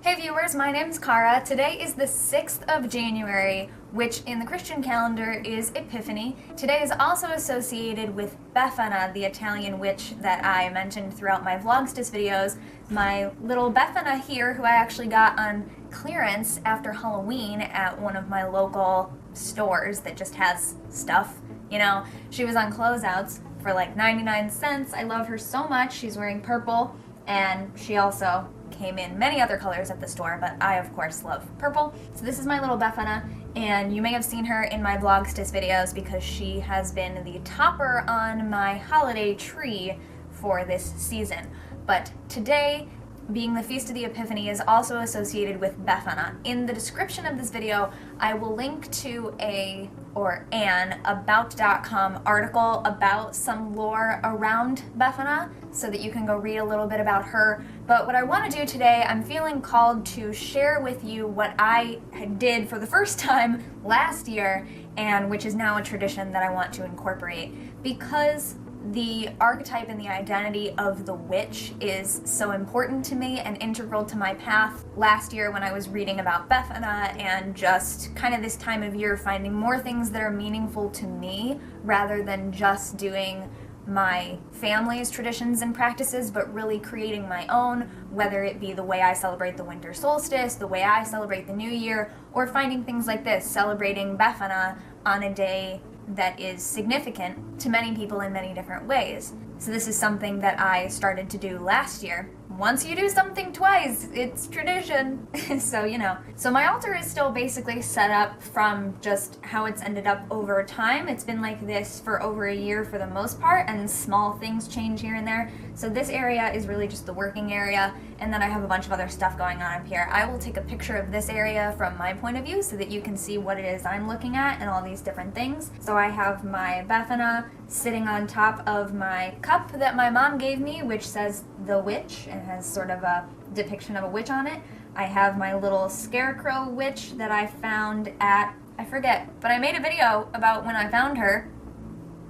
Hey viewers, my name's Cara. Today is the 6th of January, which in the Christian calendar is Epiphany. Today is also associated with Befana, the Italian witch that I mentioned throughout my Vlogstis videos. My little Befana here, who I actually got on clearance after Halloween at one of my local stores that just has stuff. You know, she was on closeouts for like 99 cents. I love her so much. She's wearing purple, and she also came in many other colors at the store, but I of course love purple. So this is my little Befana, and you may have seen her in my Vlogstis videos because she has been the topper on my holiday tree for this season. But today, being the Feast of the Epiphany, is also associated with Befana. In the description of this video, I will link to an about.com article about some lore around Befana so that you can go read a little bit about her. But what I want to do today, I'm feeling called to share with you what I did for the first time last year, and which is now a tradition that I want to incorporate, because the archetype and the identity of the witch is so important to me and integral to my path. Last year when I was reading about Befana and just kind of this time of year finding more things that are meaningful to me rather than just doing my family's traditions and practices, but really creating my own, whether it be the way I celebrate the winter solstice, the way I celebrate the new year, or finding things like this, celebrating Befana on a day that is significant to many people in many different ways. So this is something that I started to do last year. Once you do something twice, it's tradition. So, you know. So my altar is still basically set up from just how it's ended up over time. It's been like this for over a year for the most part, and small things change here and there. So this area is really just the working area, and then I have a bunch of other stuff going on up here. I will take a picture of this area from my point of view so that you can see what it is I'm looking at and all these different things. So I have my Befana sitting on top of my cup that my mom gave me, which says the witch and has sort of a depiction of a witch on it. I have my little scarecrow witch that I found at, I forget, but I made a video about when I found her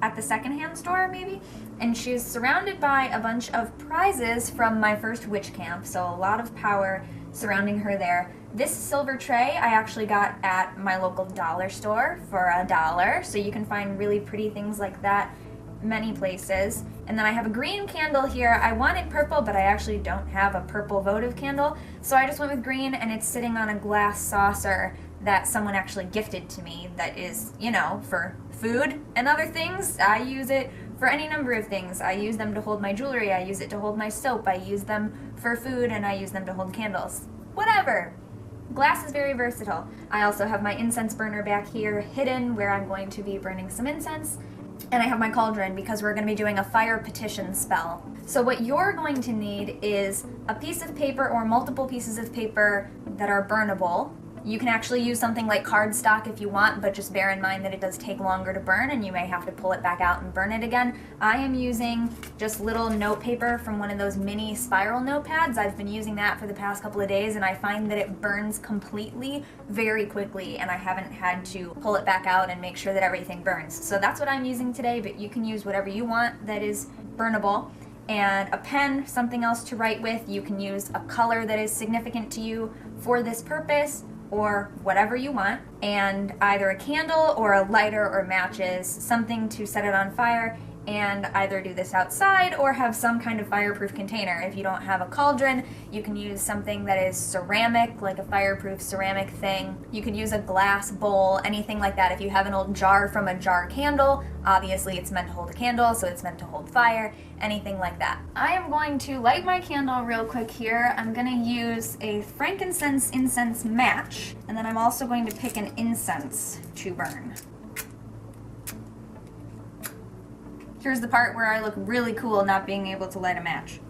at the secondhand store maybe, and she's surrounded by a bunch of prizes from my first witch camp, so a lot of power surrounding her there. This silver tray I actually got at my local dollar store for $1, so you can find really pretty things like that many places. And then I have a green candle here. I wanted purple, but I actually don't have a purple votive candle, so I just went with green, and it's sitting on a glass saucer that someone actually gifted to me that is, you know, for food and other things. I use it for any number of things. I use them to hold my jewelry, I use it to hold my soap, I use them for food, and I use them to hold candles. Whatever. Glass is very versatile. I also have my incense burner back here hidden where I'm going to be burning some incense. And I have my cauldron because we're going to be doing a fire petition spell. So what you're going to need is a piece of paper or multiple pieces of paper that are burnable. You can actually use something like cardstock if you want, but just bear in mind that it does take longer to burn and you may have to pull it back out and burn it again. I am using just little note paper from one of those mini spiral notepads. I've been using that for the past couple of days, and I find that it burns completely very quickly, and I haven't had to pull it back out and make sure that everything burns. So that's what I'm using today, but you can use whatever you want that is burnable. And a pen, something else to write with. You can use a color that is significant to you for this purpose, or whatever you want, and either a candle or a lighter or matches, something to set it on fire, and either do this outside or have some kind of fireproof container. If you don't have a cauldron, you can use something that is ceramic, like a fireproof ceramic thing. You could use a glass bowl, anything like that. If you have an old jar from a jar candle, obviously it's meant to hold a candle, so it's meant to hold fire, anything like that. I am going to light my candle real quick here. I'm going to use a frankincense incense match, and then I'm also going to pick an incense to burn. Here's the part where I look really cool not being able to light a match.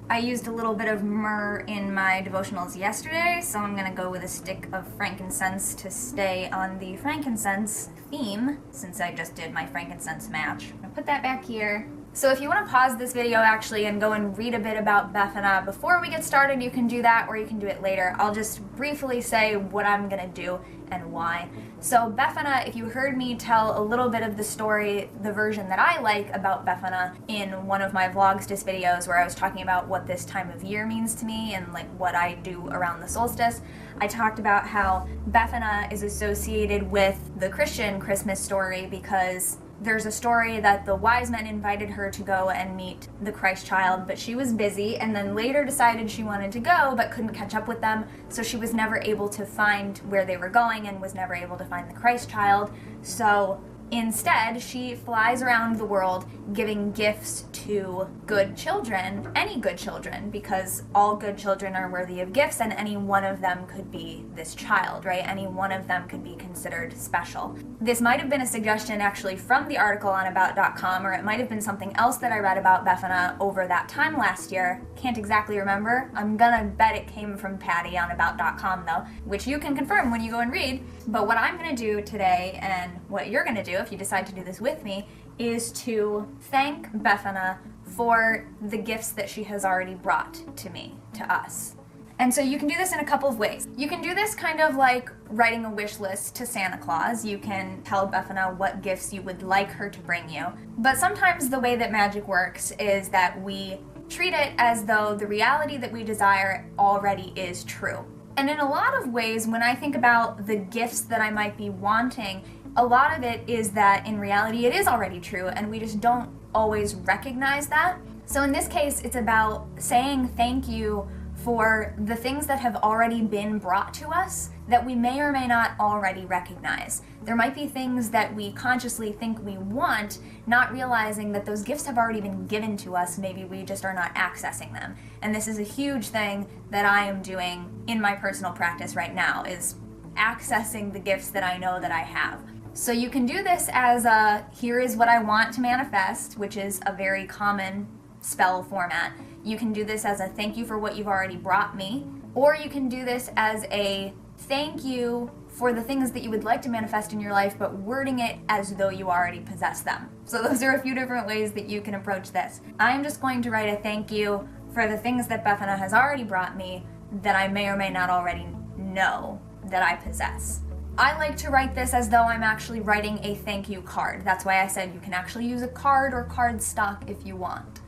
I used a little bit of myrrh in my devotionals yesterday, so I'm gonna go with a stick of frankincense to stay on the frankincense theme, since I just did my frankincense match. I'll put that back here. So if you want to pause this video actually and go and read a bit about Befana before we get started, you can do that, or you can do it later. I'll just briefly say what I'm gonna do and why. So Befana, if you heard me tell a little bit of the story, the version that I like about Befana in one of my Vlogstis videos where I was talking about what this time of year means to me and like what I do around the solstice, I talked about how Befana is associated with the Christian Christmas story because there's a story that the wise men invited her to go and meet the Christ child, but she was busy and then later decided she wanted to go but couldn't catch up with them, so she was never able to find where they were going and was never able to find the Christ child. So instead, she flies around the world giving gifts to good children, any good children, because all good children are worthy of gifts and any one of them could be this child, right? Any one of them could be considered special. This might have been a suggestion actually from the article on about.com, or it might have been something else that I read about Befana over that time last year. Can't exactly remember. I'm gonna bet it came from Patty on about.com though, which you can confirm when you go and read. But what I'm gonna do today, and what you're gonna do if you decide to do this with me, is to thank Befana for the gifts that she has already brought to me, to us. And so you can do this in a couple of ways. You can do this kind of like writing a wish list to Santa Claus. You can tell Befana what gifts you would like her to bring you. But sometimes the way that magic works is that we treat it as though the reality that we desire already is true. And in a lot of ways, when I think about the gifts that I might be wanting, a lot of it is that in reality it is already true and we just don't always recognize that. So in this case, it's about saying thank you for the things that have already been brought to us that we may or may not already recognize. There might be things that we consciously think we want, not realizing that those gifts have already been given to us, maybe we just are not accessing them. And this is a huge thing that I am doing in my personal practice right now, is accessing the gifts that I know that I have. So you can do this as a, here is what I want to manifest, which is a very common spell format. You can do this as a thank you for what you've already brought me, or you can do this as a thank you for the things that you would like to manifest in your life, but wording it as though you already possess them. So those are a few different ways that you can approach this. I'm just going to write a thank you for the things that Befana has already brought me that I may or may not already know that I possess. I like to write this as though I'm actually writing a thank you card. That's why I said you can actually use a card or cardstock if you want.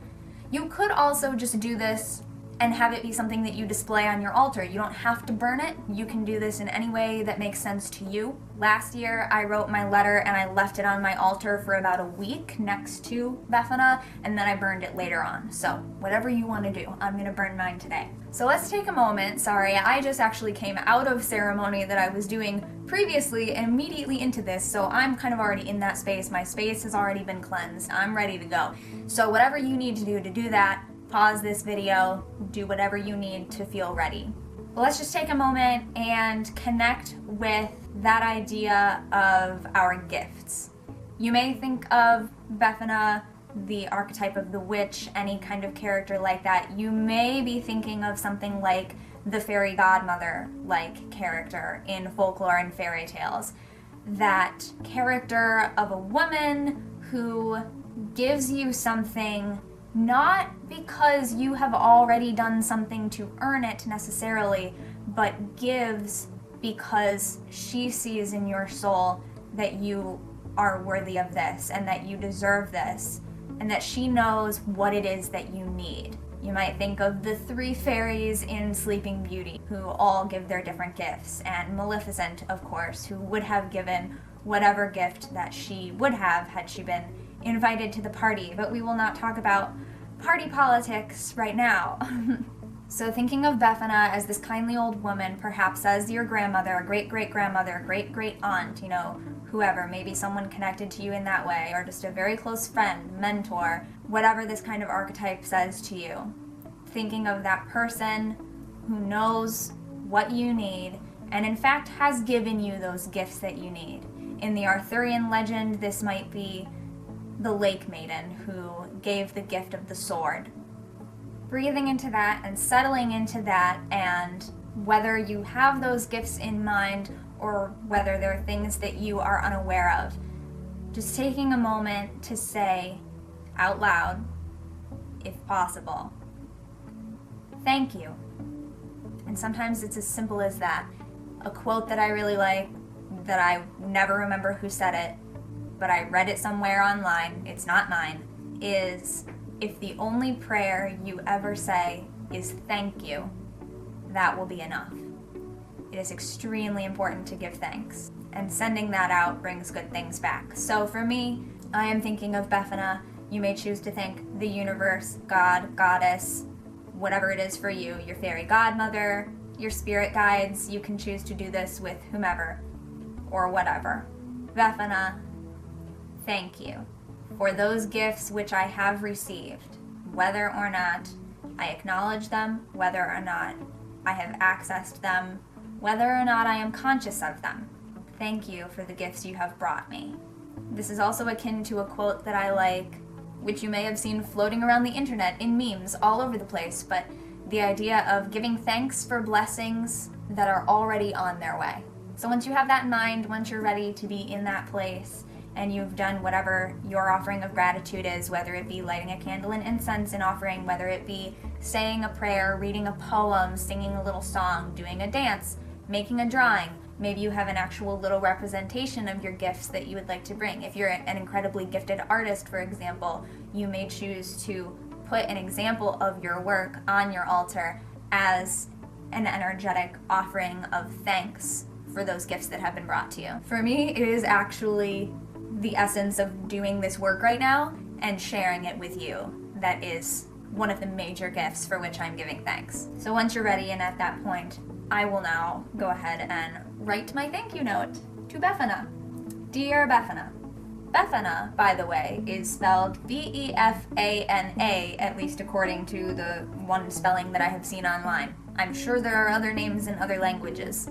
You could also just do this and have it be something that you display on your altar. You don't have to burn it. You can do this in any way that makes sense to you. Last year, I wrote my letter and I left it on my altar for about a week next to Befana, and then I burned it later on. So whatever you want to do, I'm gonna burn mine today. So let's take a moment. Sorry, I just actually came out of ceremony that I was doing previously and immediately into this, so I'm kind of already in that space. My space has already been cleansed. I'm ready to go. So whatever you need to do that, pause this video, do whatever you need to feel ready. But let's just take a moment and connect with that idea of our gifts. You may think of Befana, the archetype of the witch, any kind of character like that. You may be thinking of something like the fairy godmother-like character in folklore and fairy tales. That character of a woman who gives you something not because you have already done something to earn it necessarily, but gives because she sees in your soul that you are worthy of this and that you deserve this and that she knows what it is that you need. You might think of the three fairies in Sleeping Beauty who all give their different gifts, and Maleficent, of course, who would have given whatever gift that she would have had she been invited to the party, but we will not talk about party politics right now. So thinking of Befana as this kindly old woman, perhaps as your grandmother, a great-great-grandmother, great-great-aunt, you know, whoever, maybe someone connected to you in that way, or just a very close friend, mentor, whatever this kind of archetype says to you. Thinking of that person who knows what you need, and in fact has given you those gifts that you need. In the Arthurian legend, this might be the Lake Maiden who gave the gift of the sword. Breathing into that and settling into that, and whether you have those gifts in mind or whether there are things that you are unaware of, just taking a moment to say, out loud, if possible. Thank you. And sometimes it's as simple as that. A quote that I really like, that I never remember who said it, but I read it somewhere online, it's not mine, is, if the only prayer you ever say is thank you, that will be enough. It is extremely important to give thanks, and sending that out brings good things back. So for me, I am thinking of Befana. You may choose to thank the universe, God, goddess, whatever it is for you, your fairy godmother, your spirit guides. You can choose to do this with whomever or whatever. Befana, thank you for those gifts which I have received, whether or not I acknowledge them, whether or not I have accessed them, whether or not I am conscious of them. Thank you for the gifts you have brought me. This is also akin to a quote that I like, which you may have seen floating around the internet in memes all over the place, but the idea of giving thanks for blessings that are already on their way. So once you have that in mind, once you're ready to be in that place, and you've done whatever your offering of gratitude is, whether it be lighting a candle and incense in offering, whether it be saying a prayer, reading a poem, singing a little song, doing a dance, making a drawing, maybe you have an actual little representation of your gifts that you would like to bring. If you're an incredibly gifted artist, for example, you may choose to put an example of your work on your altar as an energetic offering of thanks for those gifts that have been brought to you. For me, it is actually the essence of doing this work right now and sharing it with you that is one of the major gifts for which I'm giving thanks. So once you're ready, and at that point, I will now go ahead and write my thank you note to Befana. Dear Befana. Befana, by the way, is spelled B-E-F-A-N-A, at least according to the one spelling that I have seen online. I'm sure there are other names in other languages.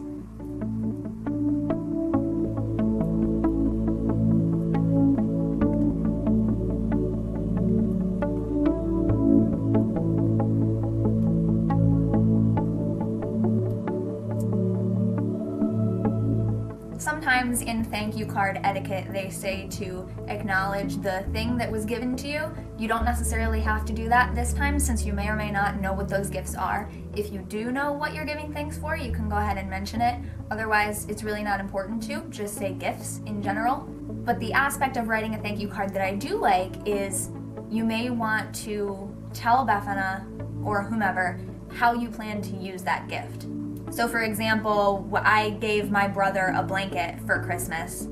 Sometimes in thank you card etiquette, they say to acknowledge the thing that was given to you. You don't necessarily have to do that this time, since you may or may not know what those gifts are. If you do know what you're giving thanks for, you can go ahead and mention it. Otherwise, it's really not important to. Just say gifts in general. But the aspect of writing a thank you card that I do like is you may want to tell Befana or whomever how you plan to use that gift. So for example, I gave my brother a blanket for Christmas.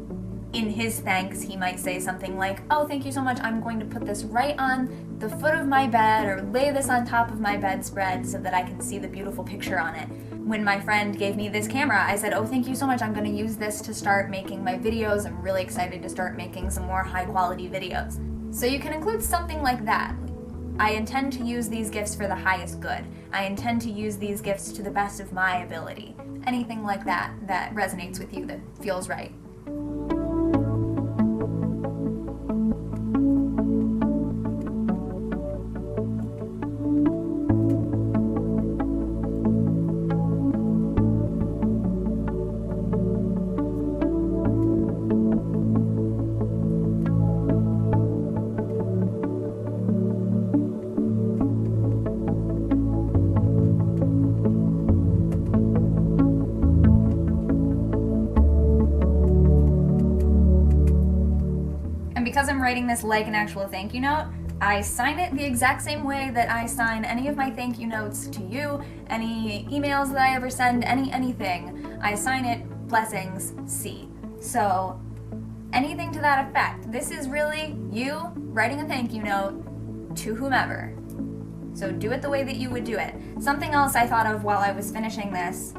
In his thanks, he might say something like, oh, thank you so much, I'm going to put this right on the foot of my bed, or lay this on top of my bedspread so that I can see the beautiful picture on it. When my friend gave me this camera, I said, oh, thank you so much, I'm going to use this to start making my videos. I'm really excited to start making some more high quality videos. So you can include something like that. I intend to use these gifts for the highest good. I intend to use these gifts to the best of my ability. Anything like that that resonates with you, that feels right. Because I'm writing this like an actual thank you note, I sign it the exact same way that I sign any of my thank you notes to you, any emails that I ever send, anything. I sign it, blessings, C. So anything to that effect. This is really you writing a thank you note to whomever. So do it the way that you would do it. Something else I thought of while I was finishing this,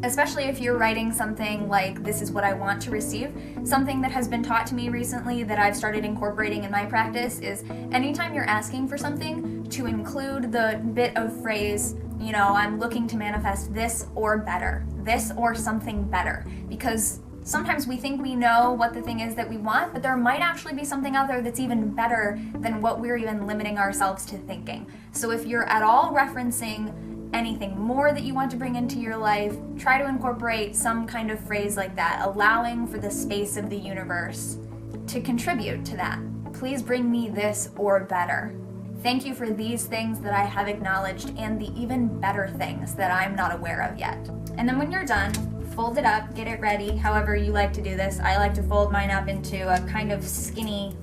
especially if you're writing something like, this is what I want to receive, something that has been taught to me recently that I've started incorporating in my practice is anytime you're asking for something, to include the bit of phrase, you know, I'm looking to manifest this or better, this or something better. Because sometimes we think we know what the thing is that we want, but there might actually be something out there that's even better than what we're even limiting ourselves to thinking. So if you're at all referencing anything more that you want to bring into your life, try to incorporate some kind of phrase like that, allowing for the space of the universe to contribute to that. please bring me this or better. Thank you for these things that I have acknowledged and the even better things that I'm not aware of yet. And then when you're done, fold it up, get it ready, however you like to do this. I like to fold mine up into a kind of skinny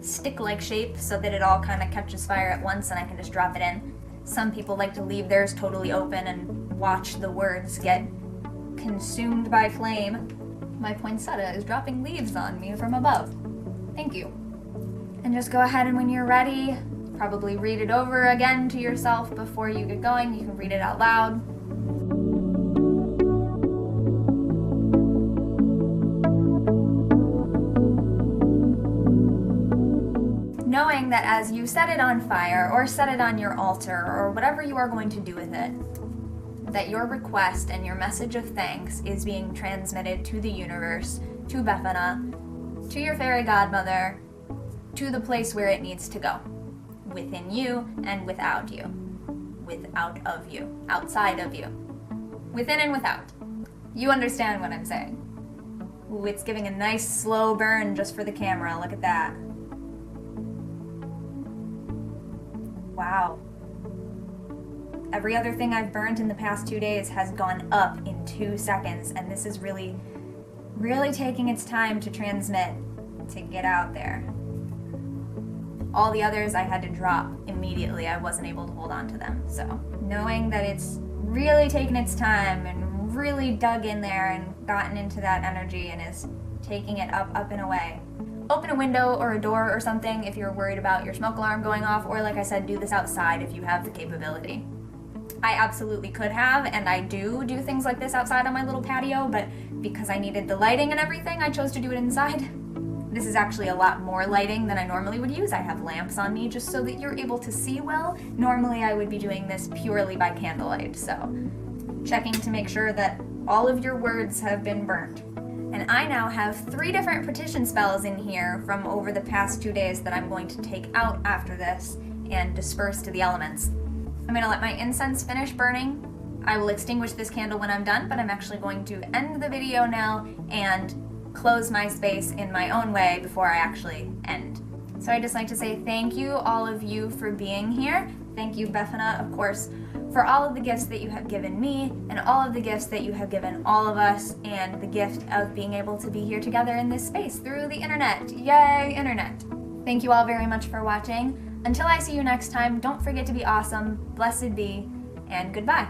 stick-like shape so that it all kind of catches fire at once and I can just drop it in. Some people like to leave theirs totally open and watch the words get consumed by flame. My poinsettia is dropping leaves on me from above. Thank you. And just go ahead and when you're ready, probably read it over again to yourself before you get going. You can read it out loud. Knowing that as you set it on fire or set it on your altar or whatever you are going to do with it, that your request and your message of thanks is being transmitted to the universe, to Befana, to your fairy godmother, to the place where it needs to go. Within you and without you. Without of you. Outside of you. Within and without. You understand what I'm saying. Ooh, it's giving a nice slow burn just for the camera. Look at that. Wow. Every other thing I've burnt in the past 2 days has gone up in 2 seconds, and this is really, really taking its time to transmit, to get out there. All the others I had to drop immediately. I wasn't able to hold on to them. So knowing that it's really taken its time and really dug in there and gotten into that energy and is taking it up and away. Open a window or a door or something if you're worried about your smoke alarm going off, or like I said, do this outside if you have the capability. I absolutely could have, and I do things like this outside on my little patio, but because I needed the lighting and everything, I chose to do it inside. This is actually a lot more lighting than I normally would use. I have lamps on me just so that you're able to see well. Normally I would be doing this purely by candlelight, so checking to make sure that all of your words have been burnt. And I now have 3 different petition spells in here from over the past 2 days that I'm going to take out after this and disperse to the elements. I'm going to let my incense finish burning. I will extinguish this candle when I'm done, but I'm actually going to end the video now and close my space in my own way before I actually end. So I'd just like to say thank you, all of you, for being here. Thank you, Befana, of course, for all of the gifts that you have given me and all of the gifts that you have given all of us, and the gift of being able to be here together in this space through the internet. Yay, internet. Thank you all very much for watching. Until I see you next time, don't forget to be awesome, blessed be, and goodbye.